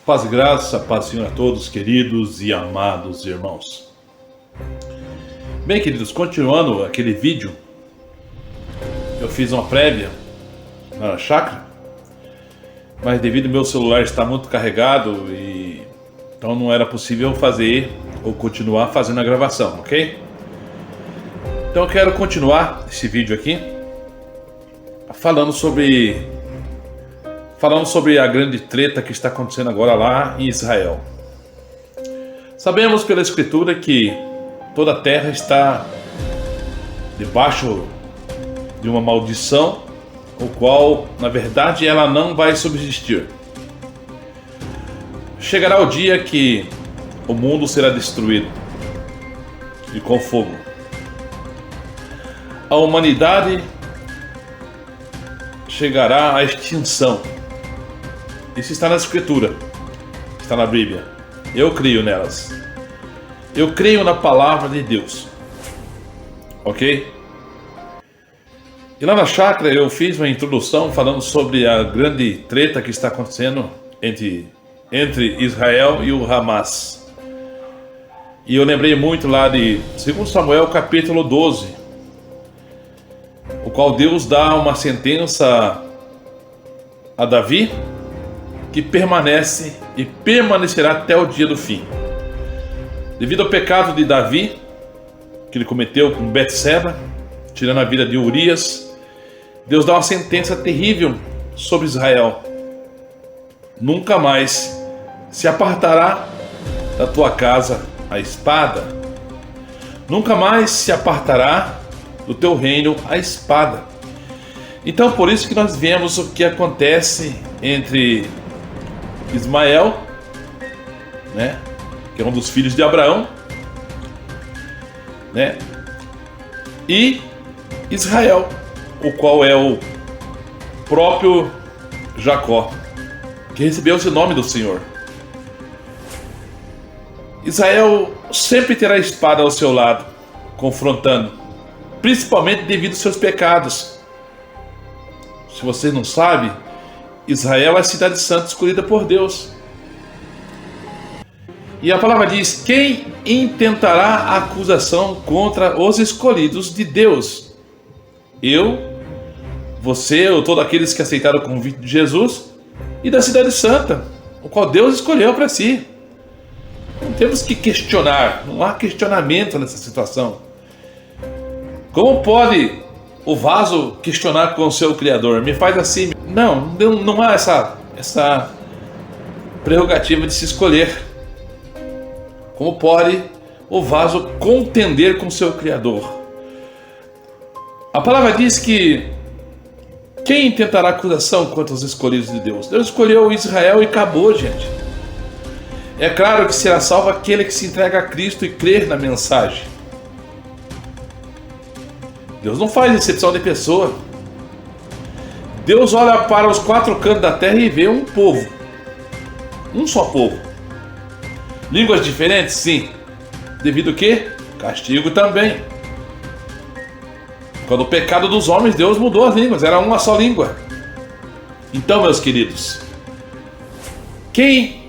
Paz e graça, paz do Senhor a todos, queridos e amados irmãos. Bem, queridos, continuando aquele vídeo, eu fiz uma prévia na chácara, mas devido ao meu celular estar muito carregado, então não era possível fazer ou continuar fazendo a gravação, ok? Então eu quero continuar esse vídeo aqui falando sobre a grande treta que está acontecendo agora lá em Israel. Sabemos pela Escritura que toda a terra está debaixo de uma maldição, o qual, na verdade, ela não vai subsistir. Chegará o dia que o mundo será destruído e com fogo. A humanidade chegará à extinção. Isso está na Escritura, está na Bíblia. Eu creio nelas. Eu creio na palavra de Deus. Ok? E lá na chácara eu fiz uma introdução falando sobre a grande treta que está acontecendo entre Israel e o Hamas. E eu lembrei muito lá de 2 Samuel capítulo 12, o qual Deus dá uma sentença a Davi, que permanece e permanecerá até o dia do fim. Devido ao pecado de Davi, que ele cometeu com Betseba, tirando a vida de Urias, Deus dá uma sentença terrível sobre Israel. Nunca mais se apartará da tua casa a espada. Nunca mais se apartará do teu reino a espada. Então, por isso que nós vemos o que acontece entre Ismael, né, que é um dos filhos de Abraão, né, e Israel, o qual é o próprio Jacó, que recebeu esse nome do Senhor. Israel sempre terá a espada ao seu lado, confrontando, principalmente devido aos seus pecados. Se você não sabe, Israel é a cidade santa escolhida por Deus. E a palavra diz: quem intentará a acusação contra os escolhidos de Deus? Eu, você ou todos aqueles que aceitaram o convite de Jesus e da cidade santa, o qual Deus escolheu para si. Não temos que questionar, não há questionamento nessa situação. Como pode o vaso questionar com o seu Criador? Me faz assim. Não há essa prerrogativa de se escolher. Como pode o vaso contender com o seu Criador? A palavra diz que quem tentará acusação contra os escolhidos de Deus? Deus escolheu Israel e acabou, gente. É claro que será salvo aquele que se entrega a Cristo e crer na mensagem. Deus não faz exceção de pessoa. Deus olha para os quatro cantos da terra e vê um povo. Um só povo. Línguas diferentes? Sim. Devido a quê? Castigo também. Quando o pecado dos homens, Deus mudou as línguas. Era uma só língua. Então, meus queridos, quem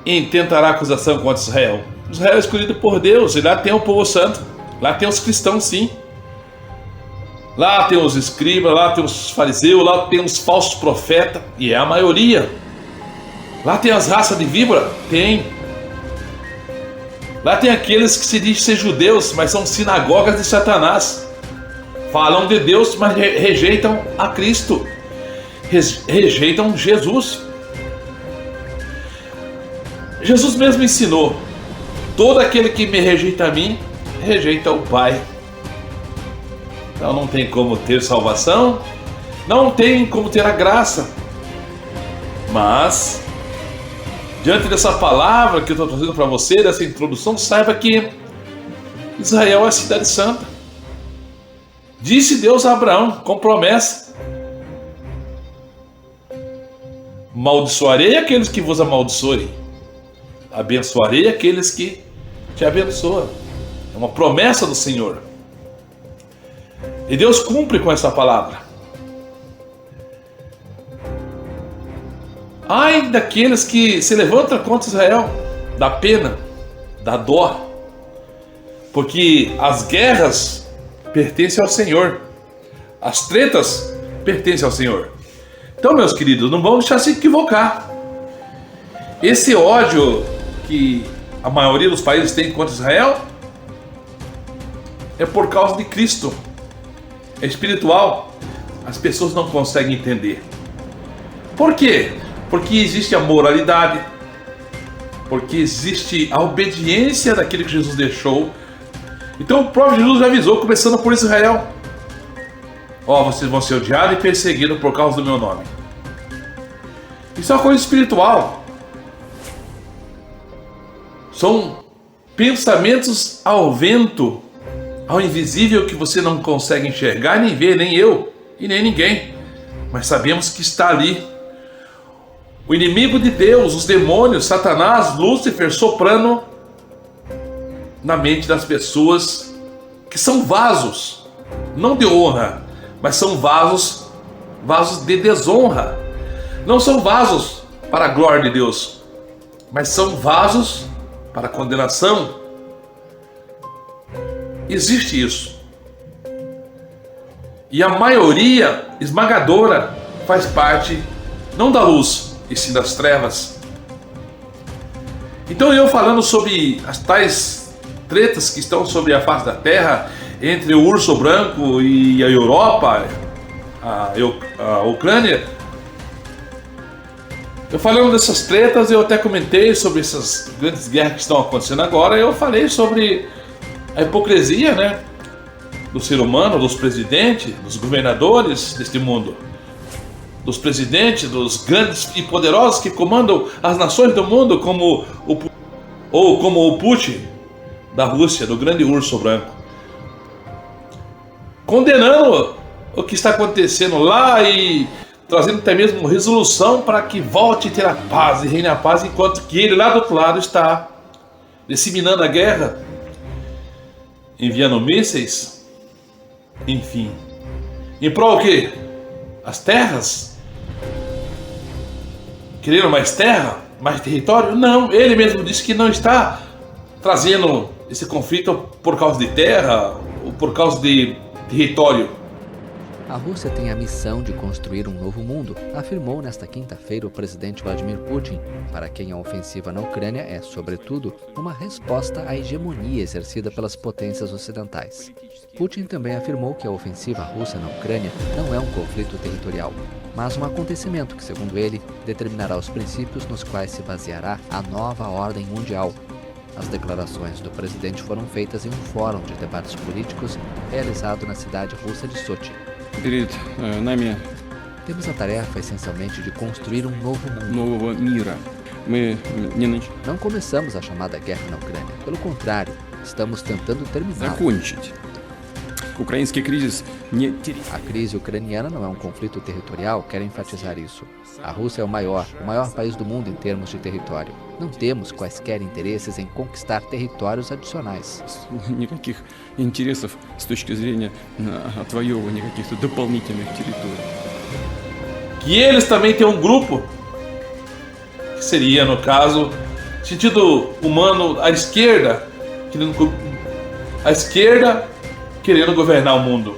intentará acusação contra Israel? Israel é escolhido por Deus. E lá tem o povo santo. Lá tem os cristãos, sim. Lá tem os escribas, lá tem os fariseus, lá tem os falsos profetas, e é a maioria. Lá tem as raças de víbora? Tem. Lá tem aqueles que se dizem ser judeus, mas são sinagogas de Satanás. Falam de Deus, mas rejeitam a Cristo. Rejeitam Jesus. Jesus mesmo ensinou: todo aquele que me rejeita a mim, rejeita o Pai. Então não tem como ter salvação, não tem como ter a graça. Mas, diante dessa palavra que eu estou trazendo para você, dessa introdução, saiba que Israel é a cidade santa. Disse Deus a Abraão, com promessa: maldiçoarei aqueles que vos amaldiçoem, abençoarei aqueles que te abençoam. É uma promessa do Senhor. E Deus cumpre com essa palavra. Ai daqueles que se levantam contra Israel, dá pena, dá dó, porque as guerras pertencem ao Senhor, as tretas pertencem ao Senhor. Então, meus queridos, não vamos deixar se equivocar. Esse ódio que a maioria dos países tem contra Israel é por causa de Cristo, é espiritual. As pessoas não conseguem entender. Por quê? Porque existe a moralidade, porque existe a obediência daquilo que Jesus deixou. Então o próprio Jesus já avisou, começando por Israel: ó, vocês vão ser odiados e perseguidos por causa do meu nome. Isso é uma coisa espiritual. São pensamentos ao vento, ao invisível, que você não consegue enxergar, nem ver, nem eu e nem ninguém. Mas sabemos que está ali. O inimigo de Deus, os demônios, Satanás, Lúcifer, soprando na mente das pessoas que são vasos, não de honra, mas são vasos de desonra. Não são vasos para a glória de Deus, mas são vasos para a condenação. Existe isso. E a maioria esmagadora faz parte não da luz, e sim das trevas. Então eu falando sobre as tais tretas que estão sobre a face da terra, entre o urso branco e a Europa, a Ucrânia. Eu falando dessas tretas, eu até comentei sobre essas grandes guerras que estão acontecendo agora. Eu falei sobre a hipocrisia, né, do ser humano, dos presidentes, dos governadores deste mundo, dos presidentes, dos grandes e poderosos que comandam as nações do mundo, como o Putin da Rússia, do grande urso branco, condenando o que está acontecendo lá e trazendo até mesmo resolução para que volte a ter a paz e reine a paz, enquanto que ele lá do outro lado está disseminando a guerra, enviando mísseis, enfim. Em prol o quê? As terras? Querendo mais terra? Mais território? Não, ele mesmo disse que não está trazendo esse conflito por causa de terra ou por causa de território. A Rússia tem a missão de construir um novo mundo, afirmou nesta quinta-feira o presidente Vladimir Putin, para quem a ofensiva na Ucrânia é, sobretudo, uma resposta à hegemonia exercida pelas potências ocidentais. Putin também afirmou que a ofensiva russa na Ucrânia não é um conflito territorial, mas um acontecimento que, segundo ele, determinará os princípios nos quais se baseará a nova ordem mundial. As declarações do presidente foram feitas em um fórum de debates políticos realizado na cidade russa de Sochi. Temos a tarefa essencialmente de construir um novo mundo. Não começamos a chamada guerra na Ucrânia. Pelo contrário, estamos tentando terminá-la. A crise ucraniana não é um conflito territorial, quero enfatizar isso. A Rússia é o maior país do mundo em termos de território. Não temos quaisquer interesses em conquistar territórios adicionais. Que eles também têm um grupo, que seria, no caso, sentido humano, a esquerda querendo governar o mundo,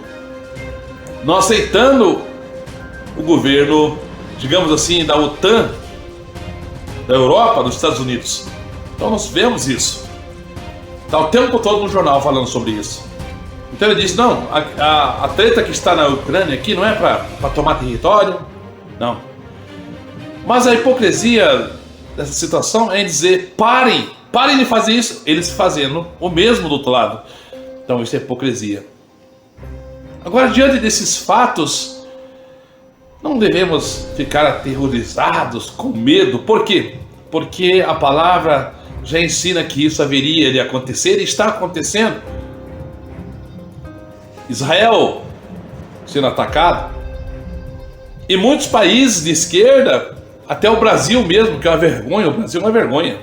não aceitando o governo, digamos assim, da OTAN, da Europa, dos Estados Unidos. Então nós vemos isso. Está o tempo todo no jornal falando sobre isso. Então ele diz, não, a treta que está na Ucrânia aqui não é para tomar território, não. Mas a hipocrisia dessa situação é dizer, parem de fazer isso, eles fazendo o mesmo do outro lado. Então isso é hipocrisia. Agora, diante desses fatos, não devemos ficar aterrorizados, com medo. Por quê? Porque a palavra já ensina que isso haveria de acontecer e está acontecendo. Israel sendo atacado, e muitos países de esquerda, até o Brasil mesmo, que é uma vergonha. O Brasil é uma vergonha.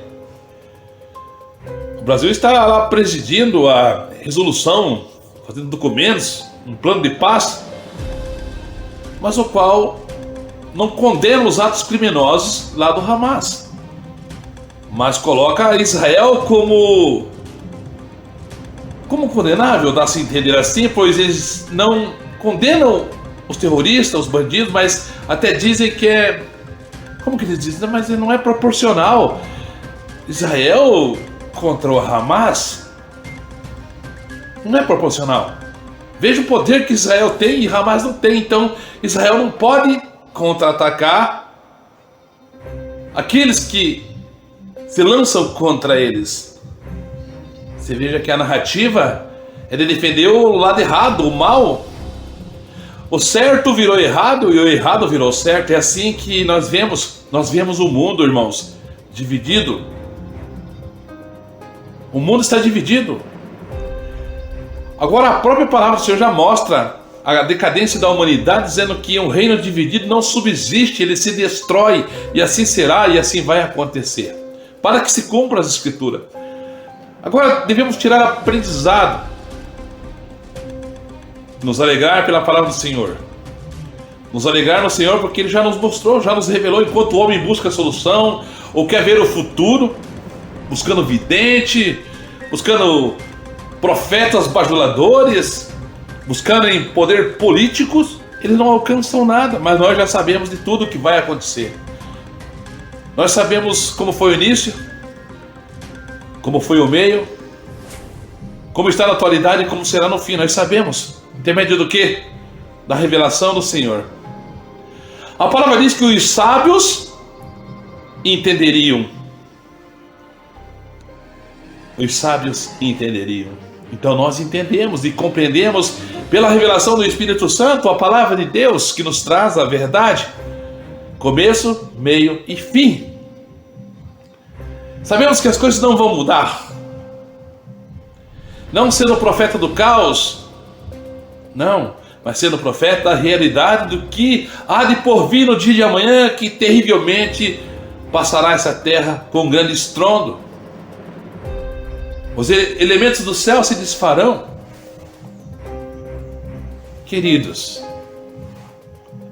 O Brasil está lá presidindo a resolução, fazendo documentos, um plano de paz, mas o qual não condena os atos criminosos lá do Hamas, mas coloca Israel como condenável, dá-se a entender assim, pois eles não condenam os terroristas, os bandidos, mas até dizem que é... Como que eles dizem? Mas não é proporcional. Israel contra o Hamas não é proporcional. Veja o poder que Israel tem e Hamas não tem. Então Israel não pode contra-atacar aqueles que se lançam contra eles. Você veja que a narrativa é de defender o lado errado, o mal. O certo virou errado e o errado virou certo. É assim que nós vemos o mundo, irmãos, dividido. O mundo está dividido. Agora a própria palavra do Senhor já mostra a decadência da humanidade, dizendo que um reino dividido não subsiste, ele se destrói, e assim será e assim vai acontecer, para que se cumpra as Escrituras. Agora devemos tirar aprendizado, nos alegrar pela palavra do Senhor, nos alegrar no Senhor porque Ele já nos mostrou, já nos revelou, enquanto o homem busca a solução, ou quer ver o futuro, buscando vidente, buscando profetas bajuladores, buscando em poder políticos, eles não alcançam nada, mas nós já sabemos de tudo o que vai acontecer. Nós sabemos como foi o início, como foi o meio, como está na atualidade e como será no fim. Nós sabemos, intermédio do quê? Da revelação do Senhor. A palavra diz que os sábios entenderiam. Os sábios entenderiam. Então nós entendemos e compreendemos pela revelação do Espírito Santo a palavra de Deus que nos traz a verdade, começo, meio e fim. Sabemos que as coisas não vão mudar. Não sendo o profeta do caos, não, mas sendo o profeta da realidade do que há de por vir no dia de amanhã, que terrivelmente passará essa terra com um grande estrondo. Os elementos do céu se desfarão. Queridos,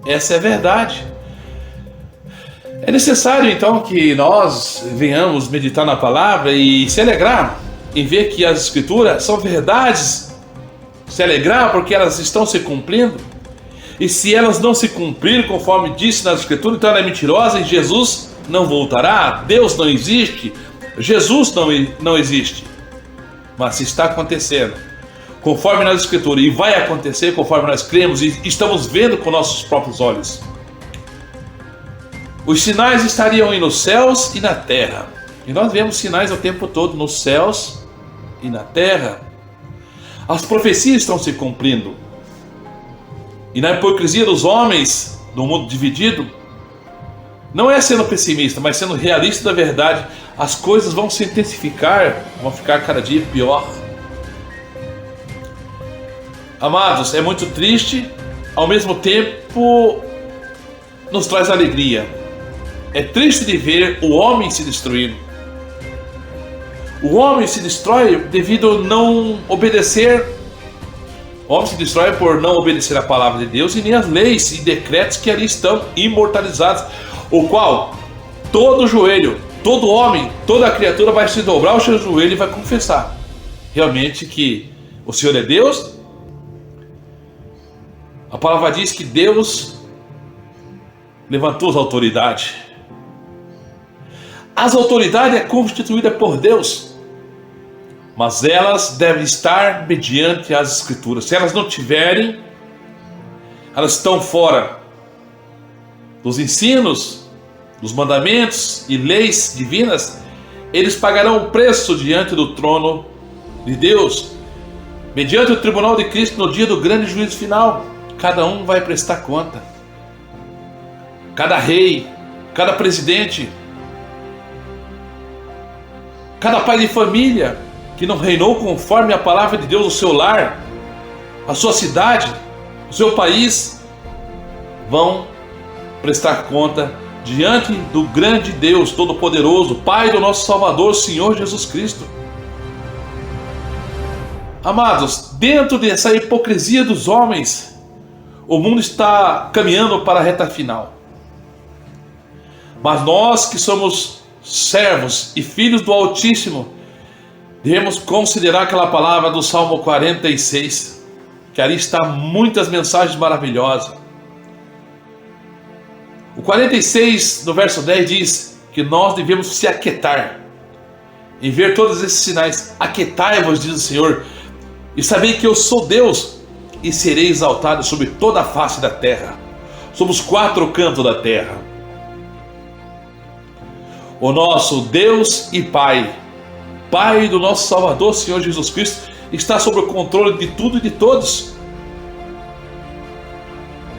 essa é a verdade. É necessário então que nós venhamos meditar na palavra e se alegrar em ver que as Escrituras são verdades, se alegrar porque elas estão se cumprindo. E se elas não se cumprirem conforme disse nas Escrituras, então ela é mentirosa e Jesus não voltará, Deus não existe, Jesus não existe. Mas se está acontecendo conforme nas Escrituras, e vai acontecer conforme nós cremos e estamos vendo com nossos próprios olhos, os sinais estariam aí nos céus e na terra. E nós vemos sinais o tempo todo nos céus e na terra. As profecias estão se cumprindo. E na hipocrisia dos homens, do mundo dividido, não é sendo pessimista, mas sendo realista da verdade, as coisas vão se intensificar, vão ficar cada dia pior. Amados, é muito triste, ao mesmo tempo nos traz alegria. É triste de ver o homem se destruindo. O homem se destrói devido a não obedecer. O homem se destrói por não obedecer a palavra de Deus e nem as leis e decretos que ali estão imortalizados, o qual todo joelho, todo homem, toda criatura vai se dobrar o seu joelho e vai confessar realmente que o Senhor é Deus. A palavra diz que Deus levantou as autoridades. As autoridades é constituída por Deus, mas elas devem estar mediante as Escrituras. Se elas não tiverem, elas estão fora dos ensinos, dos mandamentos e leis divinas. Eles pagarão o preço diante do trono de Deus, mediante o tribunal de Cristo no dia do grande juízo final. Cada um vai prestar conta. Cada rei, cada presidente, cada pai de família que não reinou conforme a palavra de Deus, o seu lar, a sua cidade, o seu país, vão prestar conta diante do grande Deus Todo-Poderoso, Pai do nosso Salvador, Senhor Jesus Cristo. Amados, dentro dessa hipocrisia dos homens, o mundo está caminhando para a reta final. Mas nós que somos servos e filhos do Altíssimo, devemos considerar aquela palavra do Salmo 46, que ali está muitas mensagens maravilhosas. O 46, no verso 10, diz que nós devemos se aquietar em ver todos esses sinais. Aquietai-vos, diz o Senhor, e sabei que eu sou Deus, e serei exaltado sobre toda a face da terra, sobre os quatro cantos da terra. O nosso Deus e Pai, Pai do nosso Salvador, Senhor Jesus Cristo, está sob o controle de tudo e de todos.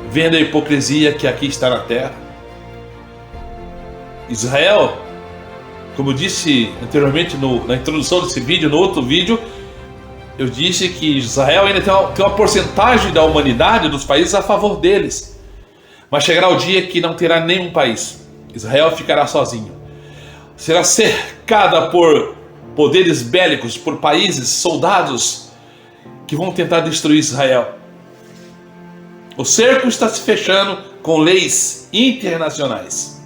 Vendo a hipocrisia que aqui está na terra, Israel, como eu disse anteriormente na introdução desse vídeo, no outro vídeo, eu disse que Israel ainda tem uma porcentagem da humanidade, dos países, a favor deles. Mas chegará o dia que não terá nenhum país. Israel ficará sozinho. Será cercada por poderes bélicos, por países, soldados, que vão tentar destruir Israel. O cerco está se fechando com leis internacionais,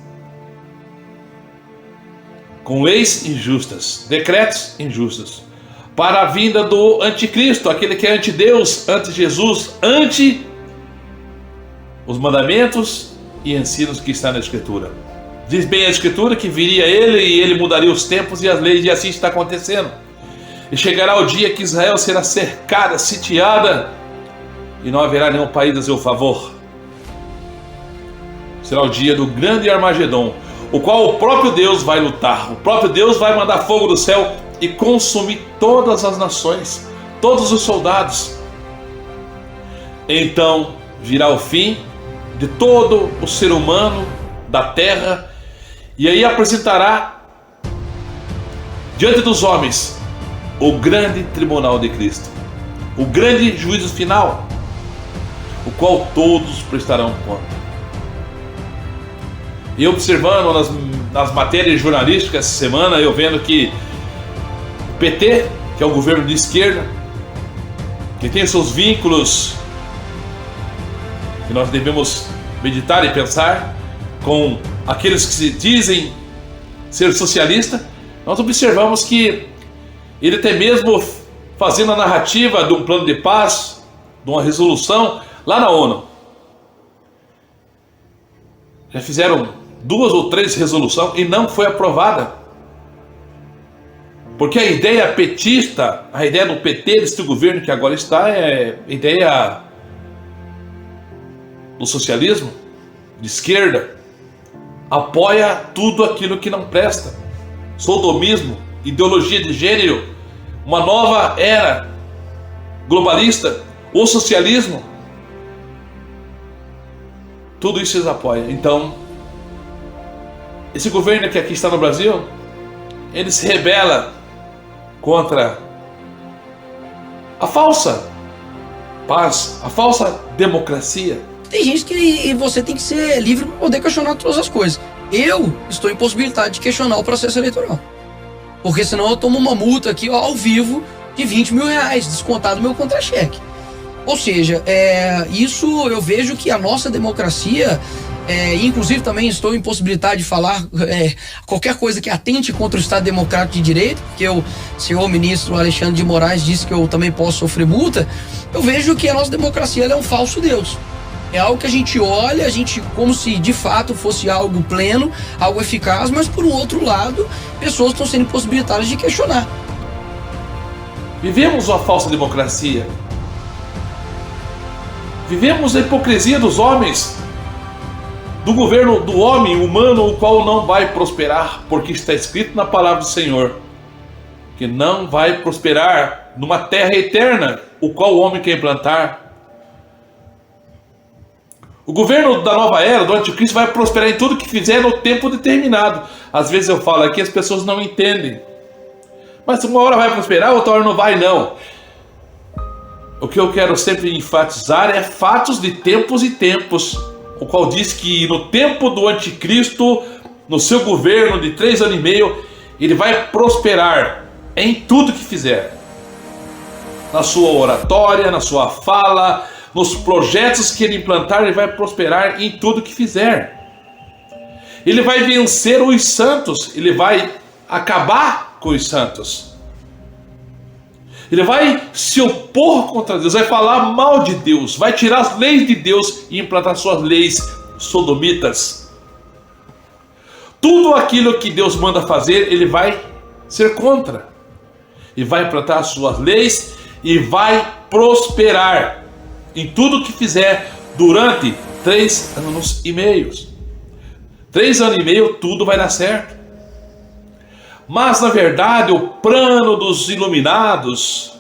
com leis injustas, decretos injustos, para a vinda do anticristo, aquele que é anti-Deus, anti-Jesus, anti os mandamentos e ensinos que está na Escritura. Diz bem a Escritura que viria ele e ele mudaria os tempos e as leis, e assim está acontecendo. E chegará o dia que Israel será cercada, sitiada, e não haverá nenhum país a seu favor. Será o dia do grande Armagedon, o qual o próprio Deus vai lutar. O próprio Deus vai mandar fogo do céu e consumir todas as nações, todos os soldados. Então virá o fim de todo o ser humano da terra, e aí apresentará diante dos homens o grande tribunal de Cristo, o grande juízo final, o qual todos prestarão conta. E observando nas matérias jornalísticas essa semana, eu vendo que o PT, que é o governo de esquerda, que tem seus vínculos, que nós devemos meditar e pensar, com aqueles que se dizem ser socialista, nós observamos que ele até mesmo fazendo a narrativa de um plano de paz, de uma resolução lá na ONU. Já fizeram 2 ou 3 resoluções e não foi aprovada. Porque a ideia petista, a ideia do PT, desse governo que agora está, é a ideia do socialismo, de esquerda, apoia tudo aquilo que não presta. Sodomismo, ideologia de gênero, uma nova era globalista, o socialismo, tudo isso eles apoiam. Então, esse governo que aqui está no Brasil, ele se rebela contra a falsa paz, a falsa democracia. Tem gente que você tem que ser livre para poder questionar todas as coisas. Eu estou impossibilitado de questionar o processo eleitoral, porque senão eu tomo uma multa aqui ao vivo de 20 mil reais, descontado do meu contra-cheque. Ou seja, isso eu vejo que a nossa democracia, inclusive também estou impossibilitado de falar qualquer coisa que atente contra o Estado Democrático de Direito, porque o senhor ministro Alexandre de Moraes disse que eu também posso sofrer multa. Eu vejo que a nossa democracia é um falso Deus. É algo que a gente olha, como se de fato fosse algo pleno, algo eficaz, mas por um outro lado, pessoas estão sendo impossibilitadas de questionar. Vivemos uma falsa democracia. Vivemos a hipocrisia dos homens, do governo do homem humano, o qual não vai prosperar, porque está escrito na palavra do Senhor que não vai prosperar numa terra eterna, o qual o homem quer implantar. O governo da nova era, do anticristo, vai prosperar em tudo que fizer no tempo determinado. Às vezes eu falo aqui, as pessoas não entendem. Mas uma hora vai prosperar, outra hora não vai, não. O que eu quero sempre enfatizar é fatos de tempos e tempos, o qual diz que no tempo do anticristo, no seu governo de 3 anos e meio, ele vai prosperar em tudo que fizer. Na sua oratória, na sua fala, nos projetos que ele implantar, ele vai prosperar em tudo que fizer. Ele vai vencer os santos, ele vai acabar com os santos. Ele vai se opor contra Deus, vai falar mal de Deus, vai tirar as leis de Deus e implantar suas leis sodomitas. Tudo aquilo que Deus manda fazer, ele vai ser contra. E vai implantar suas leis e vai prosperar em tudo que fizer durante 3 anos e meio. 3 anos e meio tudo vai dar certo. Mas na verdade o plano dos iluminados,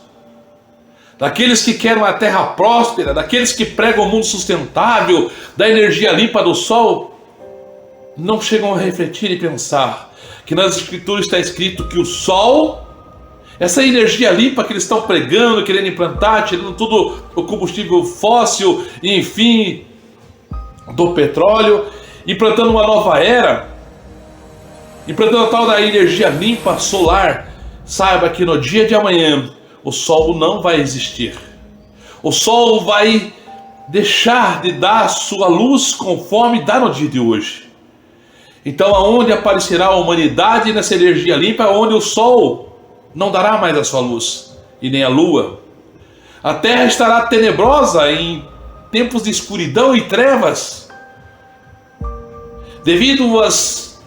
daqueles que querem uma terra próspera, daqueles que pregam o mundo sustentável, da energia limpa do sol, não chegam a refletir e pensar que nas escrituras está escrito que o sol, essa energia limpa que eles estão pregando, querendo implantar, tirando tudo o combustível fóssil, enfim, do petróleo, implantando uma nova era, implantando a tal da energia limpa solar. Saiba que no dia de amanhã o sol não vai existir. O sol vai deixar de dar sua luz conforme dá no dia de hoje. Então aonde aparecerá a humanidade nessa energia limpa, onde o sol não dará mais a sua luz, e nem a lua. A terra estará tenebrosa em tempos de escuridão e trevas, devido às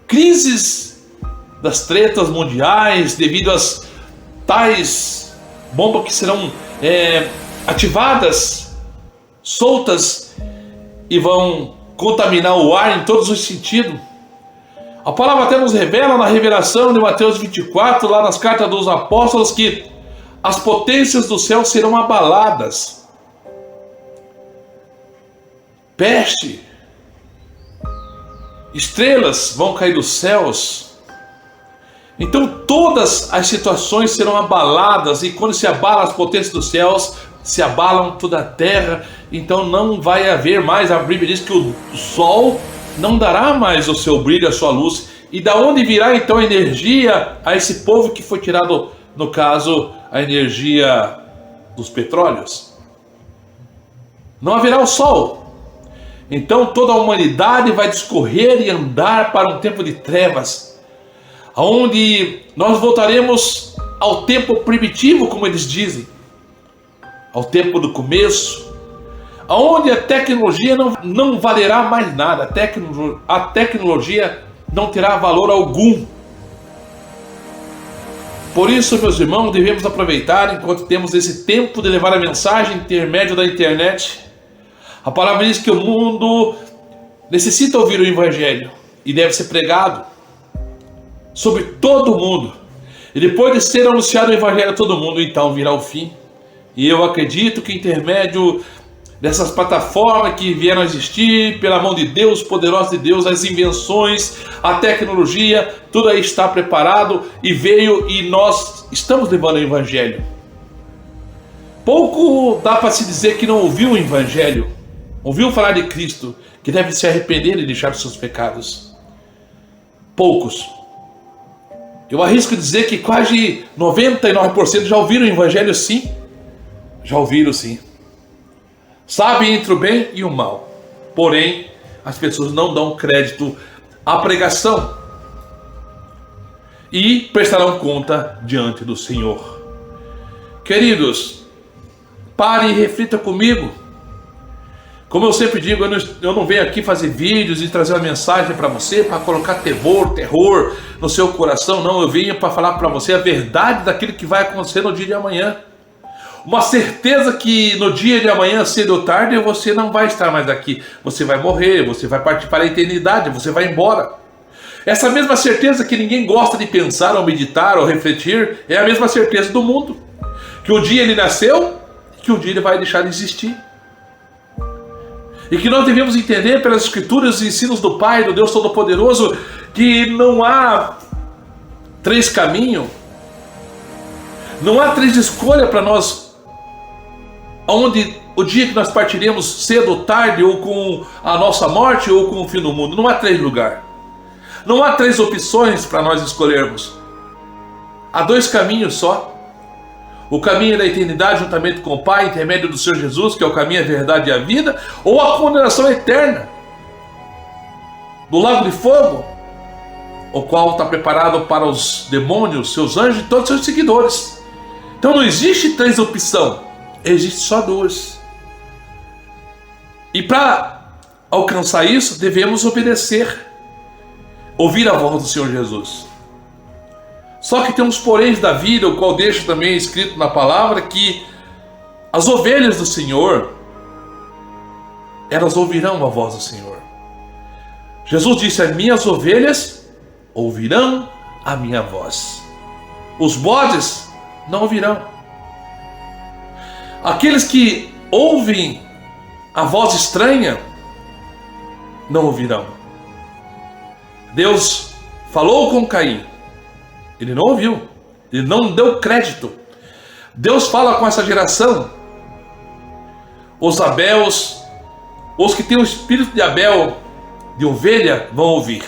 crises das tretas mundiais, devido às tais bombas que serão ativadas, soltas, e vão contaminar o ar em todos os sentidos. A palavra até nos revela na revelação de Mateus 24, lá nas cartas dos apóstolos, que as potências do céu serão abaladas. Peste, estrelas vão cair dos céus. Então todas as situações serão abaladas, e quando se abala as potências dos céus, se abalam toda a terra. Então não vai haver mais, a Bíblia diz que o sol não dará mais o seu brilho, a sua luz. E da onde virá então a energia a esse povo que foi tirado, no caso, a energia dos petróleos? Não haverá o sol. Então toda a humanidade vai discorrer e andar para um tempo de trevas, onde nós voltaremos ao tempo primitivo, como eles dizem, ao tempo do começo, onde a tecnologia não valerá mais nada. A tecnologia não terá valor algum. Por isso, meus irmãos, devemos aproveitar enquanto temos esse tempo de levar a mensagem intermédio da internet. A palavra diz que o mundo necessita ouvir o Evangelho e deve ser pregado sobre todo o mundo. E depois de ser anunciado o Evangelho a todo mundo, então virá o fim. E eu acredito que intermédio dessas plataformas que vieram a existir pela mão de Deus, poderosa de Deus, as invenções, a tecnologia, tudo aí está preparado e veio, e nós estamos levando o Evangelho. Pouco dá para se dizer que não ouviu o Evangelho, ouviu falar de Cristo, que deve se arrepender e deixar os seus pecados. Poucos. Eu arrisco dizer que quase 99% já ouviram o Evangelho, sim. Já ouviram, sim. Sabem entre o bem e o mal. Porém, as pessoas não dão crédito à pregação e prestarão conta diante do Senhor. Queridos, pare e reflita comigo. Como eu sempre digo, eu não venho aqui fazer vídeos e trazer uma mensagem para você, para colocar terror no seu coração. Não, eu venho para falar para você a verdade daquilo que vai acontecer no dia de amanhã. Uma certeza que no dia de amanhã, cedo ou tarde, você não vai estar mais aqui. Você vai morrer, você vai partir para a eternidade, você vai embora. Essa mesma certeza que ninguém gosta de pensar, ou meditar, ou refletir, é a mesma certeza do mundo. Que um dia ele nasceu, que um dia ele vai deixar de existir. E que nós devemos entender pelas Escrituras e ensinos do Pai, do Deus Todo-Poderoso, que não há 3 caminhos, não há 3 escolhas para nós, onde o dia que nós partiremos, cedo ou tarde, ou com a nossa morte, ou com o fim do mundo. Não há 3 lugares. Não há 3 opções para nós escolhermos. Há 2 caminhos só. O caminho da eternidade juntamente com o Pai, intermédio do Senhor Jesus, que é o caminho, a verdade e a vida, ou a condenação eterna. do lago de fogo, o qual está preparado para os demônios, seus anjos e todos os seus seguidores. Então não existe 3 opções, existe só 2. E para alcançar isso, devemos obedecer, ouvir a voz do Senhor Jesus. Só que tem uns poréns da vida, o qual deixa também escrito na palavra, que as ovelhas do Senhor, elas ouvirão a voz do Senhor. Jesus disse: as minhas ovelhas ouvirão a minha voz. Os bodes não ouvirão. Aqueles que ouvem a voz estranha não ouvirão. Deus falou com Caim, ele não ouviu, ele não deu crédito. Deus fala com essa geração. Os Abéus, os que têm o espírito de Abel, de ovelha, vão ouvir.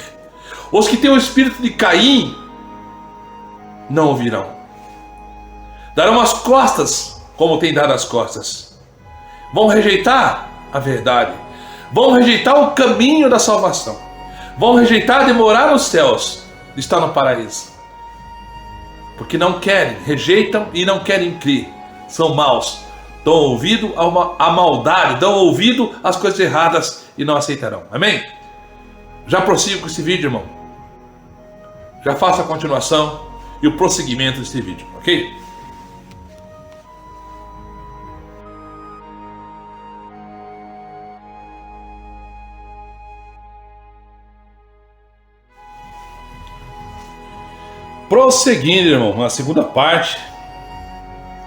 Os que têm o espírito de Caim não ouvirão. Darão as costas, como tem dado as costas. Vão rejeitar a verdade. Vão rejeitar o caminho da salvação. Vão rejeitar de morar nos céus, de estar no paraíso. Porque não querem, rejeitam e não querem crer. São maus. Dão ouvido à maldade, dão ouvido às coisas erradas e não aceitarão. Amém? Já prossigo com esse vídeo, irmão. Já faço a continuação e o prosseguimento desse vídeo, ok? Prosseguindo, irmão, na segunda parte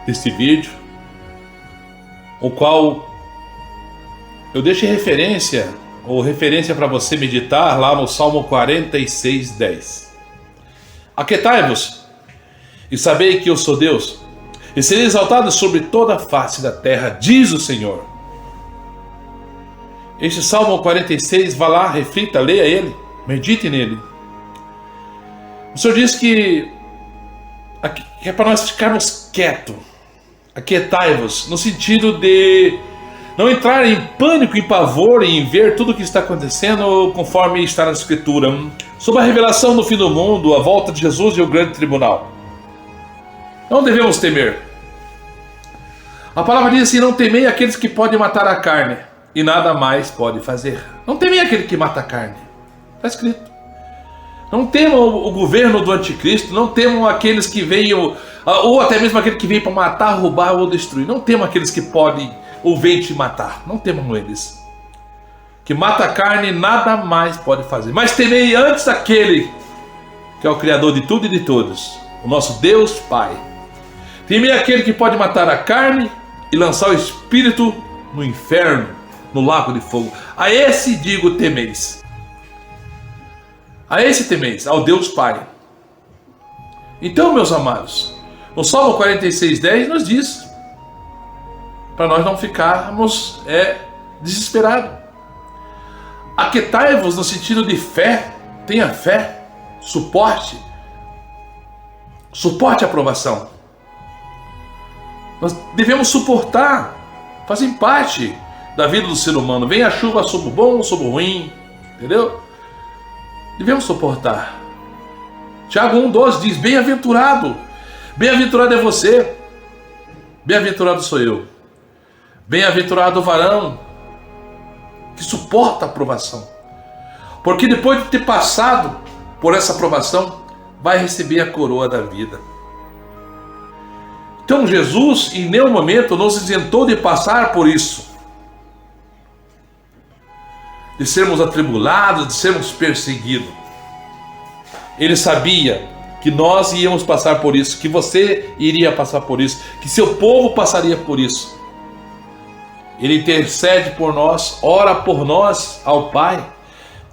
deste vídeo, o qual eu deixo referência para você meditar lá no Salmo 46:10. Aquietai-vos e sabei que eu sou Deus, e serei exaltado sobre toda a face da terra, diz o Senhor. Este Salmo 46, vá lá, reflita, leia ele, medite nele. O Senhor diz que é para nós ficarmos quietos. Aquietai-vos, no sentido de não entrar em pânico, em pavor, em ver tudo o que está acontecendo conforme está na Escritura, sobre a revelação do fim do mundo, a volta de Jesus e o grande tribunal. Não devemos temer. A palavra diz assim: não temei aqueles que podem matar a carne e nada mais pode fazer. Não temei aquele que mata a carne. Está escrito. Não temam o governo do anticristo, não temam aqueles que veio, ou até mesmo aquele que veio para matar, roubar ou destruir. Não temam aqueles que podem ou vêm te matar. Não temam eles. Que mata a carne, nada mais pode fazer. Mas temei antes aquele que é o Criador de tudo e de todos, o nosso Deus Pai. Temei aquele que pode matar a carne e lançar o espírito no inferno, no lago de fogo. A esse digo temeis. A esse temeis, ao Deus Pai. Então, meus amados, no Salmo 46:10 nos diz, para nós não ficarmos desesperados. Aquietai-vos no sentido de fé, tenha fé, suporte a aprovação. Nós devemos suportar, fazem parte da vida do ser humano. Vem a chuva sobre o bom ou sobre o ruim, entendeu? Devemos suportar. Tiago 1:12 diz: bem-aventurado, bem-aventurado é você, bem-aventurado sou eu, bem-aventurado o varão que suporta a provação, porque depois de ter passado por essa provação, vai receber a coroa da vida. Então Jesus em nenhum momento nos isentou de passar por isso, de sermos atribulados, de sermos perseguidos. Ele sabia que nós íamos passar por isso, que você iria passar por isso, que seu povo passaria por isso. Ele intercede por nós, ora por nós ao Pai.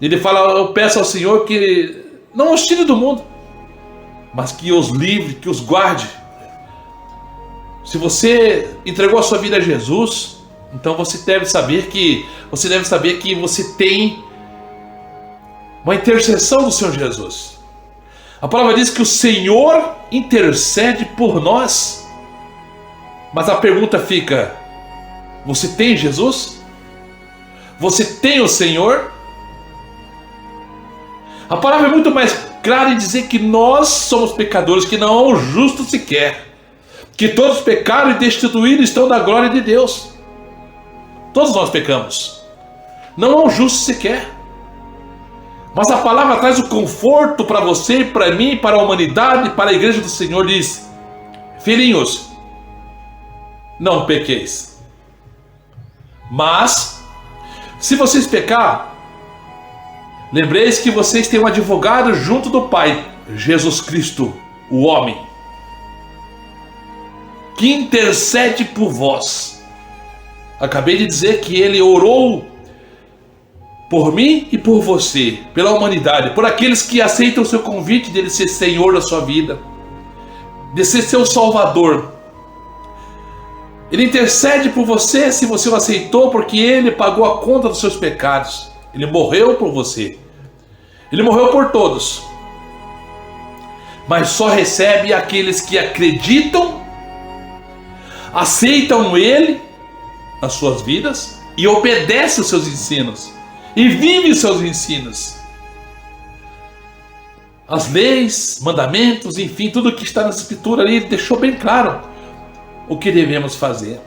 Ele fala: eu peço ao Senhor que não os tire do mundo, mas que os livre, que os guarde. Se você entregou a sua vida a Jesus, então você deve saber que você tem uma intercessão do Senhor Jesus. A palavra diz que o Senhor intercede por nós. Mas a pergunta fica: você tem Jesus? Você tem o Senhor? A palavra é muito mais clara em dizer que nós somos pecadores, que não há um justo sequer, que todos pecaram e destituídos estão da glória de Deus. Todos nós pecamos, não há um justo sequer. Mas a palavra traz o conforto para você, para mim, para a humanidade, para a igreja do Senhor. Diz: filhinhos, não pequeis. Mas, se vocês pecar, lembreis que vocês têm um advogado junto do Pai, Jesus Cristo, o homem, que intercede por vós. Acabei de dizer que ele orou por mim e por você, pela humanidade, por aqueles que aceitam o seu convite de ele ser Senhor da sua vida, de ser seu Salvador. Ele intercede por você se você o aceitou, porque ele pagou a conta dos seus pecados. Ele morreu por você. Ele morreu por todos. Mas só recebe aqueles que acreditam, aceitam ele nas suas vidas e obedecem os seus ensinos. E vive os seus ensinos. As leis, mandamentos, enfim, tudo que está na Escritura ali, ele deixou bem claro o que devemos fazer.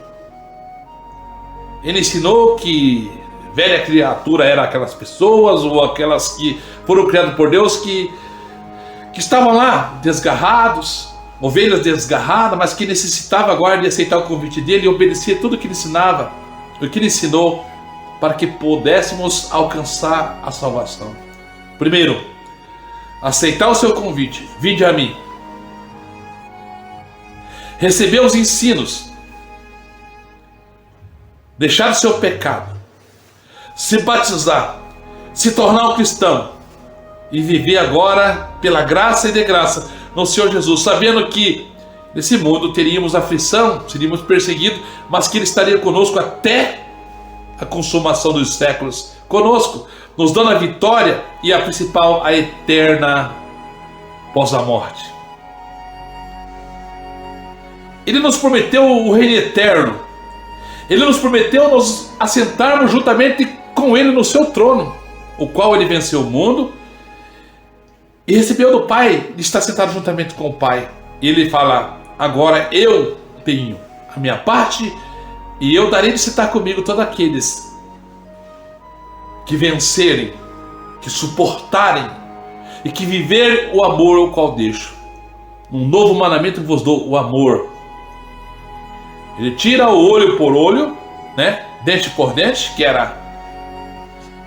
Ele ensinou que velha criatura eram aquelas pessoas, ou aquelas que foram criadas por Deus, que estavam lá desgarrados, ovelhas desgarradas, mas que necessitavam agora de aceitar o convite dele e obedecer tudo o que ele ensinava, o que ele ensinou, para que pudéssemos alcançar a salvação. Primeiro, aceitar o seu convite. Vinde a mim. Receber os ensinos. Deixar o seu pecado. Se batizar. Se tornar um cristão. E viver agora pela graça e de graça no Senhor Jesus, sabendo que nesse mundo teríamos aflição, seríamos perseguidos, mas que Ele estaria conosco até a consumação dos séculos, conosco, nos dando a vitória e a principal, a eterna pós a morte. Ele nos prometeu o reino eterno. Ele nos prometeu nos assentarmos juntamente com Ele no seu trono, o qual Ele venceu o mundo e recebeu do Pai, de estar sentado juntamente com o Pai. E Ele fala: agora eu tenho a minha parte, e eu darei de estar comigo todos aqueles que vencerem, que suportarem e que viver o amor o qual deixo. Um novo mandamento vos dou, o amor. Ele tira o olho por olho, né? Dente por dente, que era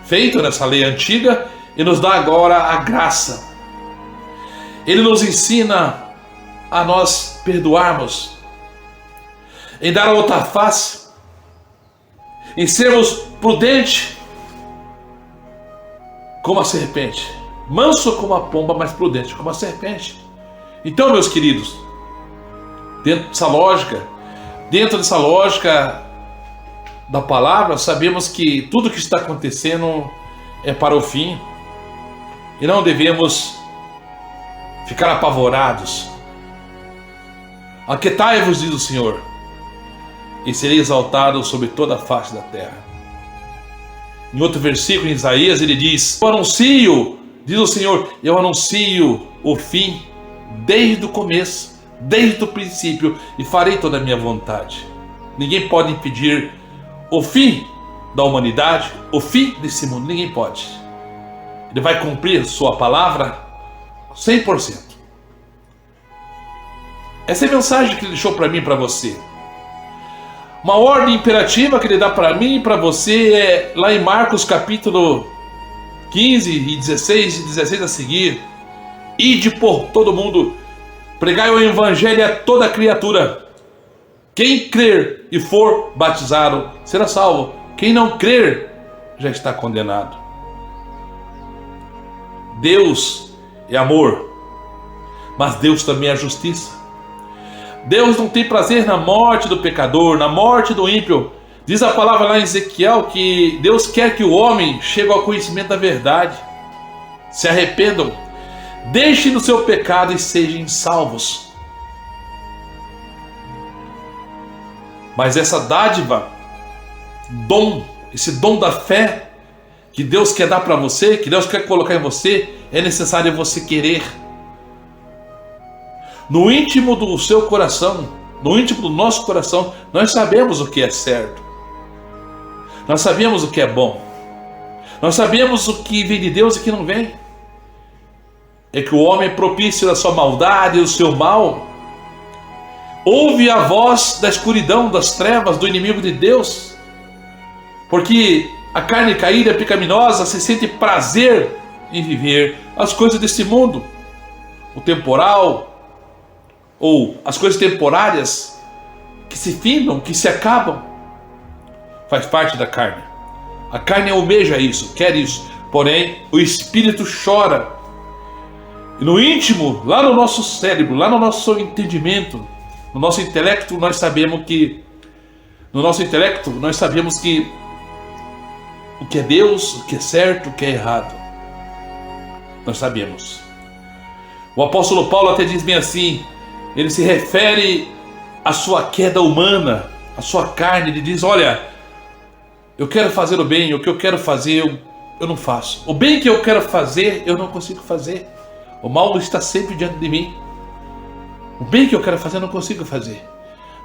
feito nessa lei antiga, e nos dá agora a graça. Ele nos ensina a nós perdoarmos, em dar a outra face, em sermos prudentes como a serpente, manso como a pomba, mas prudente como a serpente. Então, meus queridos, dentro dessa lógica da palavra, sabemos que tudo que está acontecendo é para o fim, e não devemos ficar apavorados. Aquietai-vos, diz o Senhor, e serei exaltado sobre toda a face da terra. Em outro versículo, em Isaías, ele diz: eu anuncio, diz o Senhor, eu anuncio o fim desde o começo, desde o princípio, e farei toda a minha vontade. Ninguém pode impedir o fim da humanidade, o fim desse mundo, ninguém pode. Ele vai cumprir sua palavra 100%. Essa é a mensagem que ele deixou para mim e para você. Uma ordem imperativa que ele dá para mim e para você é lá em Marcos capítulo 15 e 16 e 16 a seguir: ide por todo mundo, pregai o evangelho a toda criatura. Quem crer e for batizado será salvo. Quem não crer já está condenado. Deus é amor, mas Deus também é justiça. Deus não tem prazer na morte do pecador, na morte do ímpio. Diz a palavra lá em Ezequiel que Deus quer que o homem chegue ao conhecimento da verdade, se arrependam, deixem do seu pecado e sejam salvos. Mas essa dádiva, esse dom da fé, que Deus quer dar para você, que Deus quer colocar em você, é necessário você querer. No íntimo do seu coração, no íntimo do nosso coração, nós sabemos o que é certo. Nós sabemos o que é bom. Nós sabemos o que vem de Deus e o que não vem. É que o homem propício da sua maldade e do seu mal ouve a voz da escuridão, das trevas, do inimigo de Deus, porque a carne caída e pecaminosa se sente prazer em viver as coisas deste mundo, o temporal, ou as coisas temporárias que se findam, que se acabam, faz parte da carne. A carne almeja isso, quer isso, porém o espírito chora. E no íntimo, lá no nosso cérebro, lá no nosso entendimento, no nosso intelecto, nós sabemos que o que é Deus, o que é certo, o que é errado. Nós sabemos. O apóstolo Paulo até diz bem assim, ele se refere à sua queda humana, à sua carne, ele diz, olha, eu quero fazer o bem, o que eu quero fazer eu não faço. O bem que eu quero fazer eu não consigo fazer. O mal está sempre diante de mim. O bem que eu quero fazer eu não consigo fazer.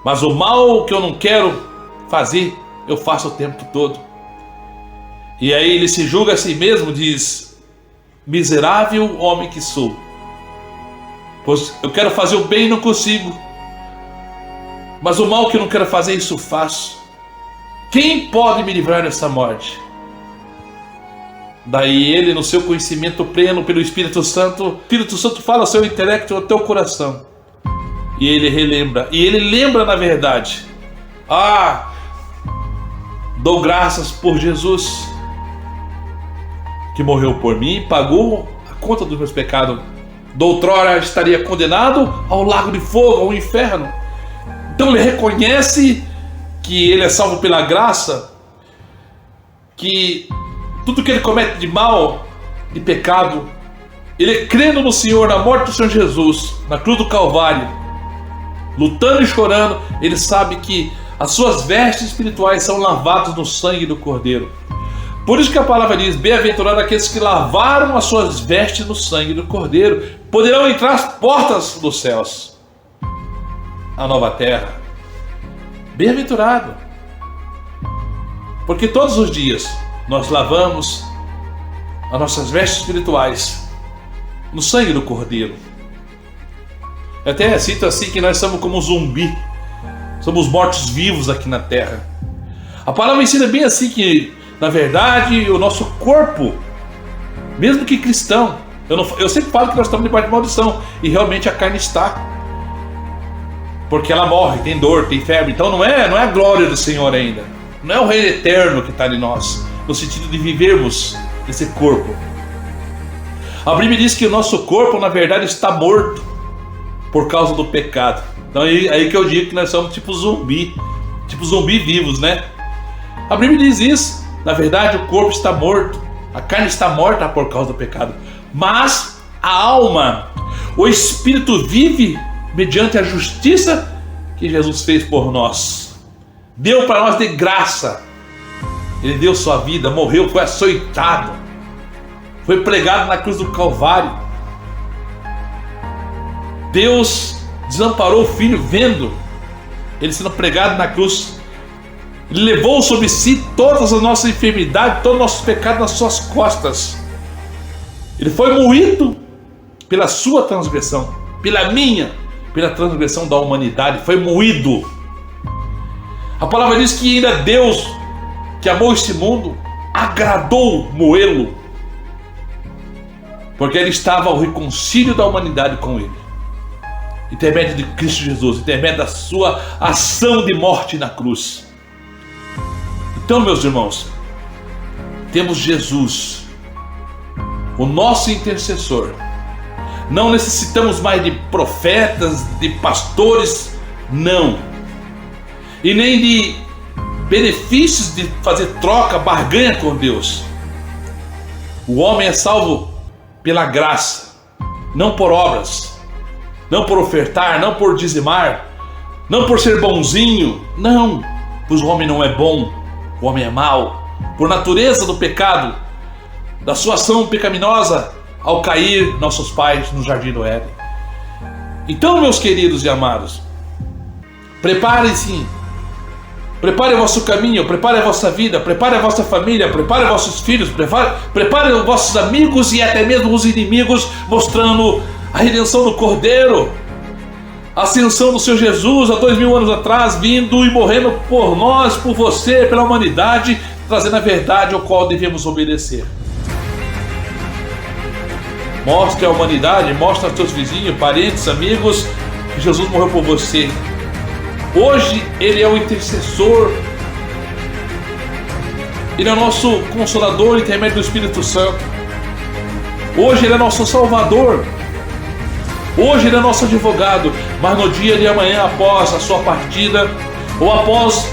Mas o mal que eu não quero fazer, eu faço o tempo todo. E aí ele se julga a si mesmo, diz, miserável homem que sou. Pois eu quero fazer o bem e não consigo. Mas o mal que eu não quero fazer, isso eu faço. Quem pode me livrar dessa morte? Daí ele, no seu conhecimento pleno pelo Espírito Santo fala ao seu intelecto, ao teu coração. E ele relembra, e ele lembra na verdade. Dou graças por Jesus, que morreu por mim, pagou a conta dos meus pecados. Doutrora estaria condenado ao lago de fogo, ao inferno. Então ele reconhece que ele é salvo pela graça, que tudo que ele comete de mal, de pecado, ele crendo no Senhor, na morte do Senhor Jesus, na cruz do Calvário, lutando e chorando, ele sabe que as suas vestes espirituais são lavadas no sangue do Cordeiro. Por isso que a palavra diz, bem-aventurados aqueles que lavaram as suas vestes no sangue do Cordeiro, poderão entrar às portas dos céus, a nova terra. Bem-aventurado, porque todos os dias nós lavamos as nossas vestes espirituais no sangue do Cordeiro. Eu até cito assim que nós somos como um zumbi, somos mortos vivos aqui na terra. A palavra ensina bem assim que, na verdade, o nosso corpo, mesmo que cristão, eu sempre falo que nós estamos debaixo de maldição, e realmente a carne está, porque ela morre, tem dor, tem febre. Então não é a glória do Senhor ainda, não é o reino eterno que está em nós, no sentido de vivermos esse corpo. A Bíblia diz que o nosso corpo, na verdade, está morto por causa do pecado. Então aí que eu digo que nós somos tipo zumbi vivos, né? A Bíblia diz isso. Na verdade, o corpo está morto, a carne está morta por causa do pecado, mas a alma, o espírito vive mediante a justiça que Jesus fez por nós. Deu para nós de graça. Ele deu sua vida, morreu, foi açoitado, foi pregado na cruz do Calvário. Deus desamparou o Filho vendo ele sendo pregado na cruz. Ele levou sobre si todas as nossas enfermidades, todos os nossos pecados nas suas costas. Ele foi moído pela sua transgressão, pela transgressão da humanidade, foi moído. A palavra diz que ainda Deus, que amou este mundo, agradou moê-lo, porque ele estava ao reconcílio da humanidade com ele, intermédio de Cristo Jesus, intermédio da sua ação de morte na cruz. Então, meus irmãos, temos Jesus, o nosso intercessor. Não necessitamos mais de profetas, de pastores, não. E nem de benefícios de fazer troca, barganha com Deus. O homem é salvo pela graça, não por obras, não por ofertar, não por dizimar, não por ser bonzinho, não, pois o homem não é bom, o homem é mau. Por natureza do pecado, da sua ação pecaminosa ao cair nossos pais no jardim do Éden. Então, meus queridos e amados, preparem-se, prepare o vosso caminho, prepare a vossa vida, prepare a vossa família, prepare os vossos filhos, prepare os vossos amigos e até mesmo os inimigos, mostrando a redenção do Cordeiro, a ascensão do Senhor Jesus há 2000 anos atrás, vindo e morrendo por nós, por você, pela humanidade, trazendo a verdade ao qual devemos obedecer. Mostre à humanidade, mostre aos teus vizinhos, parentes, amigos, que Jesus morreu por você. Hoje Ele é o intercessor, Ele é o nosso Consolador, intermédio do Espírito Santo. Hoje Ele é nosso Salvador. Hoje Ele é nosso advogado. Mas no dia de amanhã, após a sua partida, ou após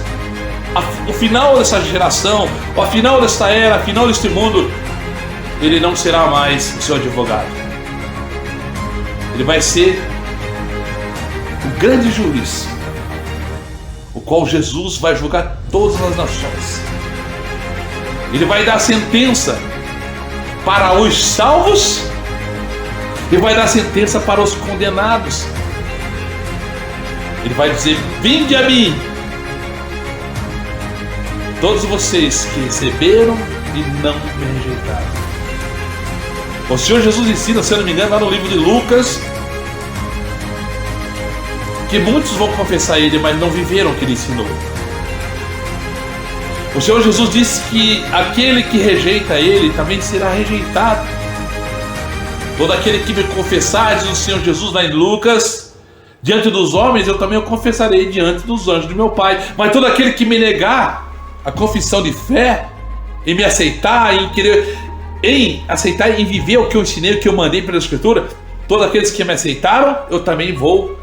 o final dessa geração, ou a final desta era, a final deste mundo, Ele não será mais o seu advogado. Ele vai ser o grande juiz, o qual Jesus vai julgar todas as nações. Ele vai dar sentença para os salvos e vai dar sentença para os condenados. Ele vai dizer: vinde a mim, todos vocês que receberam e não me rejeitaram. O Senhor Jesus ensina, se eu não me engano, lá no livro de Lucas, que muitos vão confessar Ele, mas não viveram o que Ele ensinou. O Senhor Jesus disse que aquele que rejeita Ele também será rejeitado. Todo aquele que me confessar, diz o Senhor Jesus lá em Lucas, diante dos homens eu também o confessarei diante dos anjos do meu Pai. Mas todo aquele que me negar a confissão de fé, em me aceitar, em aceitar e viver o que eu ensinei, o que eu mandei pela Escritura, todos aqueles que me aceitaram, eu também vou,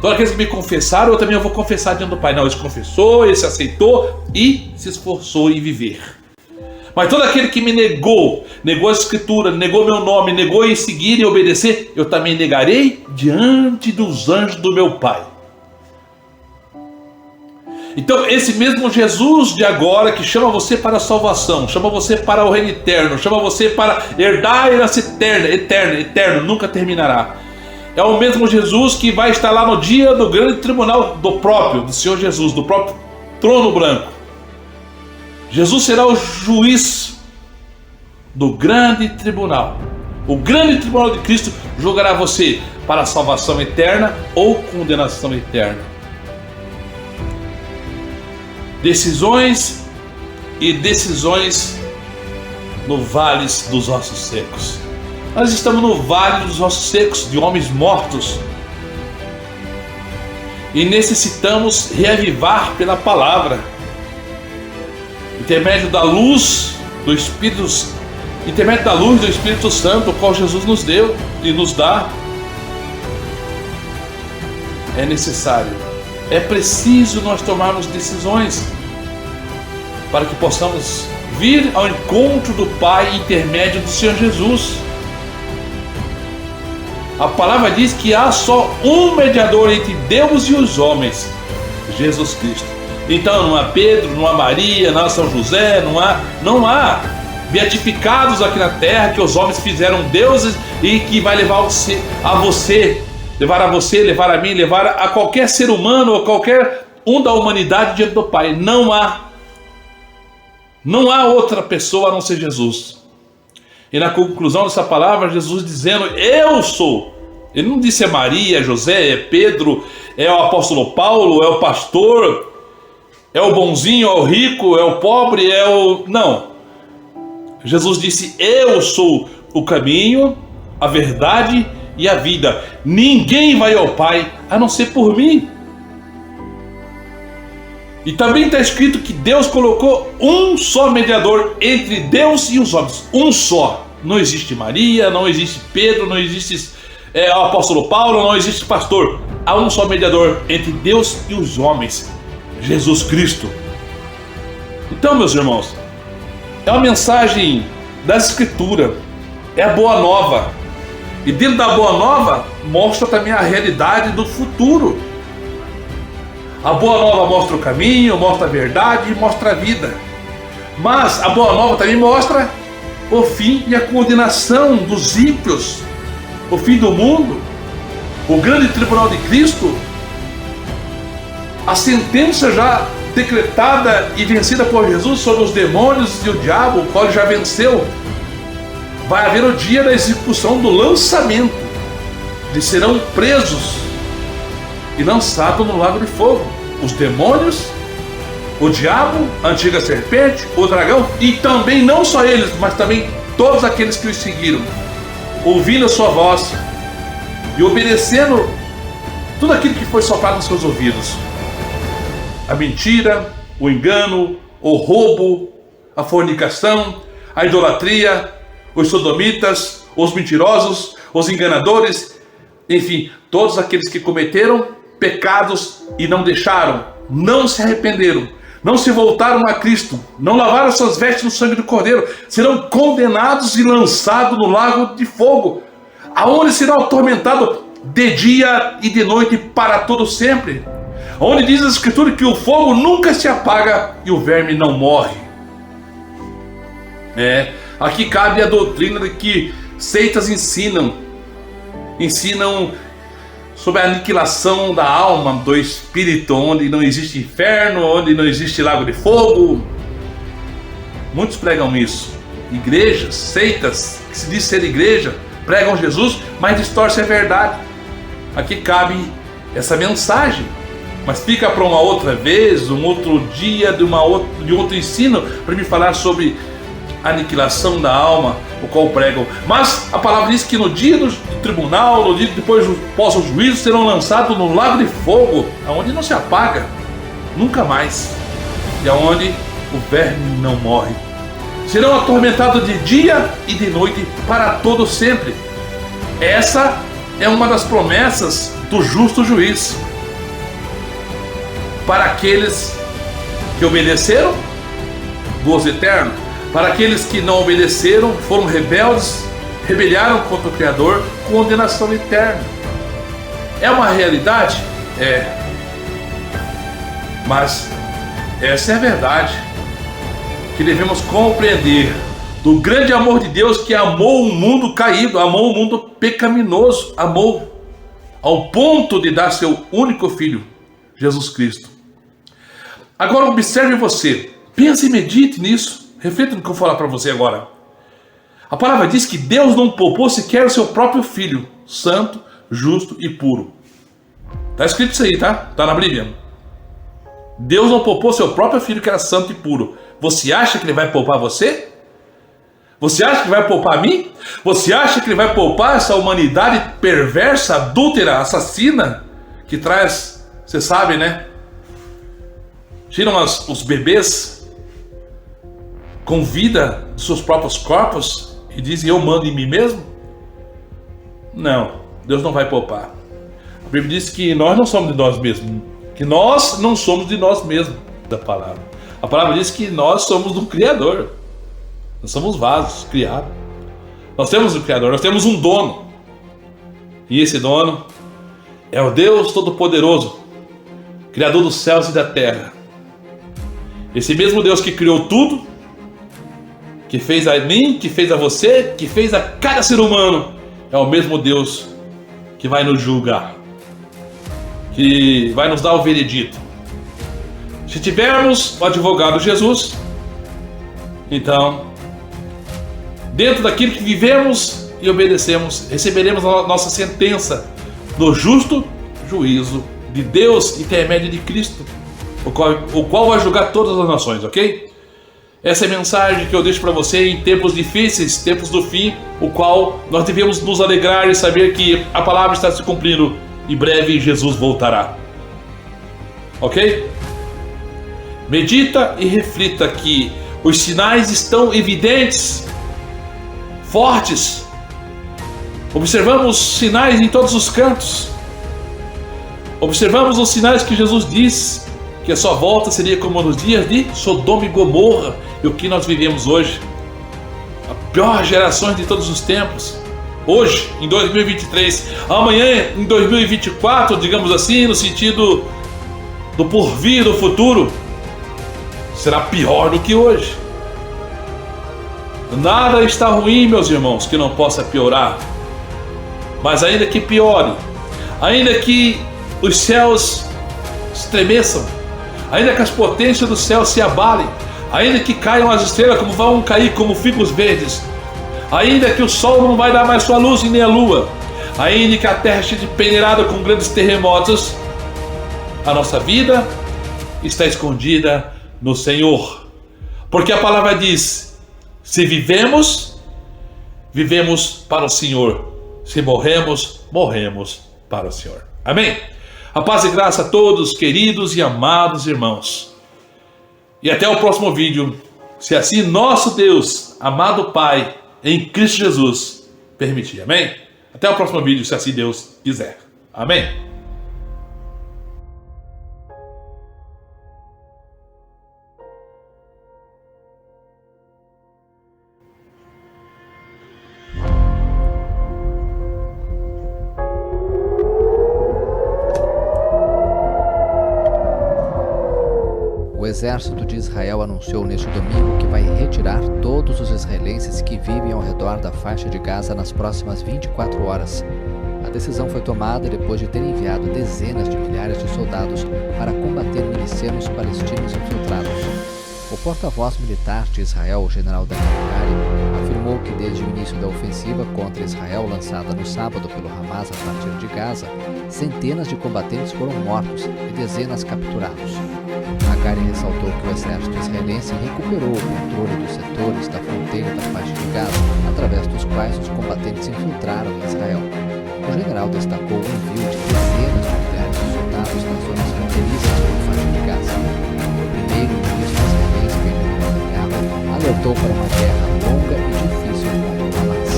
todos aqueles que me confessaram, eu também vou confessar diante do Pai. Não, ele se confessou, ele se aceitou e se esforçou em viver. Mas todo aquele que me negou a Escritura, negou meu nome, negou em seguir e obedecer, eu também negarei diante dos anjos do meu Pai. Então esse mesmo Jesus de agora, que chama você para a salvação, chama você para o reino eterno, chama você para herdar a herança eterno, nunca terminará. É o mesmo Jesus que vai estar lá no dia do grande tribunal do Senhor Jesus, do próprio trono branco. Jesus será o juiz do grande tribunal. O grande tribunal de Cristo julgará você para a salvação eterna ou condenação eterna. Decisões e decisões no vale dos ossos secos. Nós estamos no vale dos ossos secos, de homens mortos, e necessitamos reavivar pela palavra, intermédio da luz do Espírito, intermédio da luz do Espírito Santo, o qual Jesus nos deu e nos dá. É necessário, é preciso nós tomarmos decisões para que possamos vir ao encontro do Pai, intermédio do Senhor Jesus. A palavra diz que há só um mediador entre Deus e os homens, Jesus Cristo. Então não há Pedro, não há Maria, não há São José, não há beatificados aqui na terra que os homens fizeram deuses e que vai levar a você, levar a mim, levar a qualquer ser humano ou qualquer um da humanidade diante do Pai. Não há outra pessoa a não ser Jesus. E na conclusão dessa palavra, Jesus dizendo: eu sou. Ele não disse é Maria, é José, é Pedro, é o apóstolo Paulo, é o pastor, é o bonzinho, é o rico, é o pobre, não. Jesus disse: eu sou o caminho, a verdade e a vida. Ninguém vai ao Pai a não ser por mim. E também está escrito que Deus colocou um só mediador entre Deus e os homens. Um só. Não existe Maria, não existe Pedro, não existe o apóstolo Paulo, não existe pastor. Há um só mediador entre Deus e os homens: Jesus Cristo. Então, meus irmãos, é uma mensagem da Escritura, é a boa nova. E dentro da boa nova mostra também a realidade do futuro. A boa nova mostra o caminho, mostra a verdade e mostra a vida. Mas a boa nova também mostra o fim e a condenação dos ímpios, o fim do mundo, o grande tribunal de Cristo, a sentença já decretada e vencida por Jesus sobre os demônios e o diabo, o qual ele já venceu. Vai haver o dia da execução do lançamento. Eles serão presos e lançados no lago de fogo. Os demônios, o diabo, a antiga serpente, o dragão, e também não só eles, mas também todos aqueles que os seguiram, ouvindo a sua voz e obedecendo tudo aquilo que foi soprado nos seus ouvidos. A mentira, o engano, o roubo, a fornicação, a idolatria, os sodomitas, os mentirosos, os enganadores, enfim, todos aqueles que cometeram pecados e não deixaram, não se arrependeram, não se voltaram a Cristo, não lavaram suas vestes no sangue do Cordeiro, serão condenados e lançados no lago de fogo, aonde serão atormentados de dia e de noite para todo sempre. Onde diz a Escritura que o fogo nunca se apaga e o verme não morre. Aqui cabe a doutrina de que seitas ensinam sobre a aniquilação da alma, do espírito, onde não existe inferno, onde não existe lago de fogo. Muitos pregam isso. Igrejas, seitas, que se diz ser igreja, pregam Jesus, mas distorcem a verdade. Aqui cabe essa mensagem, mas fica para uma outra vez, um outro dia, de outro ensino, para me falar sobre a aniquilação da alma, o qual pregam. Mas a palavra diz que no dia do tribunal, no dia depois pós o juízo, serão lançados no lago de fogo, aonde não se apaga nunca mais, e aonde o verme não morre. Serão atormentados de dia e de noite para todo sempre. Essa é uma das promessas do justo juiz. Para aqueles que obedeceram, gozo eterno. Para aqueles que não obedeceram, foram rebeldes, rebelaram contra o Criador, condenação eterna. É uma realidade? É. Mas essa é a verdade que devemos compreender do grande amor de Deus, que amou o mundo caído, amou o mundo pecaminoso, amou ao ponto de dar seu único filho, Jesus Cristo. Agora observe você, pense e medite nisso, reflita no que eu vou falar para você agora. A palavra diz que Deus não poupou sequer o seu próprio filho, santo, justo e puro. Está escrito isso aí, tá? Está na Bíblia. Deus não poupou seu próprio filho, que era santo e puro. Você acha que ele vai poupar você? Você acha que vai poupar mim? Você acha que ele vai poupar essa humanidade perversa, adúltera, assassina, que traz, você sabe, né? Tiram os bebês com vida dos seus próprios corpos e dizem: eu mando em mim mesmo? Não, Deus não vai poupar. A Bíblia diz que nós não somos de nós mesmos, que nós não somos de nós mesmos, da palavra. A palavra diz que nós somos do Criador. Nós somos vasos criados. Nós temos um Criador, nós temos um dono. E esse dono é o Deus Todo-Poderoso, Criador dos céus e da terra. Esse mesmo Deus que criou tudo, que fez a mim, que fez a você, que fez a cada ser humano, é o mesmo Deus que vai nos julgar, que vai nos dar o veredito. Se tivermos o advogado Jesus, então, dentro daquilo que vivemos e obedecemos, receberemos a nossa sentença do justo juízo de Deus, intermédio de Cristo, o qual vai julgar todas as nações, ok? Essa é a mensagem que eu deixo para você em tempos difíceis, tempos do fim, o qual nós devemos nos alegrar e saber que a palavra está se cumprindo. Em breve Jesus voltará, ok? Medita e reflita que os sinais estão evidentes, fortes. Observamos sinais em todos os cantos. Observamos os sinais que Jesus diz que a sua volta seria como nos dias de Sodoma e Gomorra, e o que nós vivemos hoje, a pior geração de todos os tempos. Hoje, em 2023, amanhã, em 2024, digamos assim, no sentido do porvir, do futuro, será pior do que hoje. Nada está ruim, meus irmãos, que não possa piorar. Mas ainda que piore, ainda que os céus estremeçam, ainda que as potências do céu se abalem, ainda que caiam as estrelas como vão cair como figos verdes, ainda que o sol não vai dar mais sua luz e nem a lua, ainda que a terra esteja peneirada com grandes terremotos, a nossa vida está escondida no Senhor. Porque a palavra diz: se vivemos, vivemos para o Senhor. Se morremos, morremos para o Senhor. Amém? A paz e graça a todos, queridos e amados irmãos. E até o próximo vídeo, se assim nosso Deus, amado Pai, em Cristo Jesus, permitir. Amém? Até o próximo vídeo, se assim Deus quiser. Amém? O exército de Israel anunciou neste domingo que vai retirar todos os israelenses que vivem ao redor da faixa de Gaza nas próximas 24 horas. A decisão foi tomada depois de ter enviado dezenas de milhares de soldados para combater milicianos palestinos infiltrados. O porta-voz militar de Israel, o general Daniel Hagari, afirmou que desde o início da ofensiva contra Israel lançada no sábado pelo Hamas a partir de Gaza, centenas de combatentes foram mortos e dezenas capturados. Hagari ressaltou que o exército israelense recuperou o controle dos setores da fronteira da faixa de Gaza, através dos quais os combatentes infiltraram em Israel. O general destacou o envio de dezenas de milhares de soldados nas zonas fronteiriças da faixa de Gaza. O primeiro-ministro israelense, Benjamin Netanyahu, alertou para uma guerra longa e difícil contra o Hamas.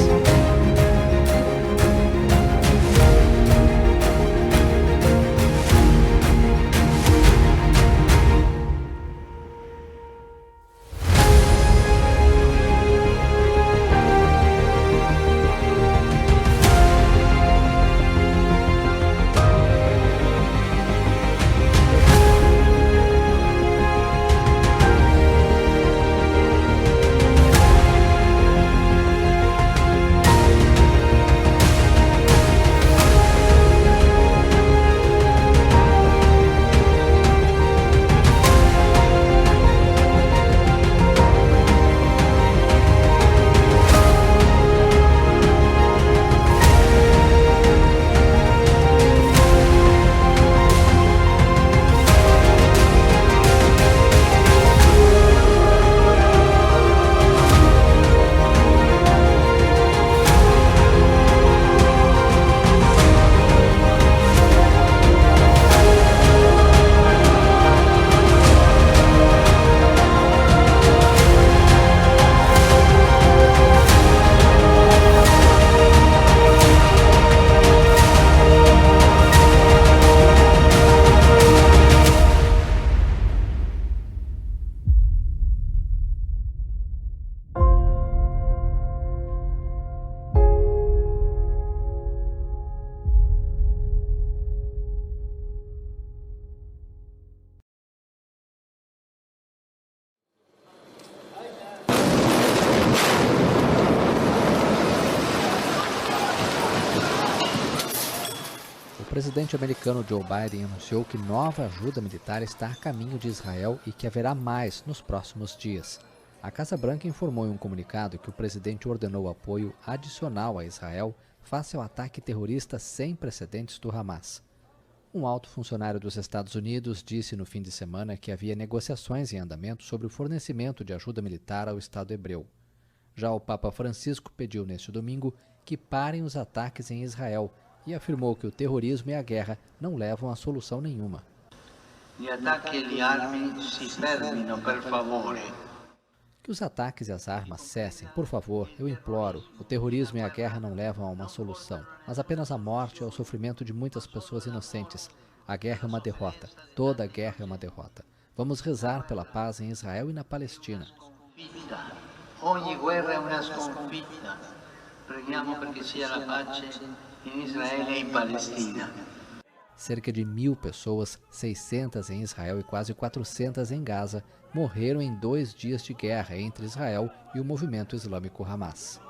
O presidente americano Joe Biden anunciou que nova ajuda militar está a caminho de Israel e que haverá mais nos próximos dias. A Casa Branca informou em um comunicado que o presidente ordenou apoio adicional a Israel face ao ataque terrorista sem precedentes do Hamas. Um alto funcionário dos Estados Unidos disse no fim de semana que havia negociações em andamento sobre o fornecimento de ajuda militar ao Estado hebreu. Já o Papa Francisco pediu neste domingo que parem os ataques em Israel e afirmou que o terrorismo e a guerra não levam a solução nenhuma. Que os ataques e as armas cessem, por favor, eu imploro. O terrorismo e a guerra não levam a uma solução, mas apenas a morte e ao sofrimento de muitas pessoas inocentes. A guerra é uma derrota. Toda guerra é uma derrota. Vamos rezar pela paz em Israel e na Palestina. Ogni guerra è una sconfitta. Preghiamo perché sia la pace in Israele e in Palestina. cerca de 1.000 pessoas, 600 em Israel e quase 400 em Gaza, morreram em 2 dias de guerra entre Israel e o movimento islâmico Hamas.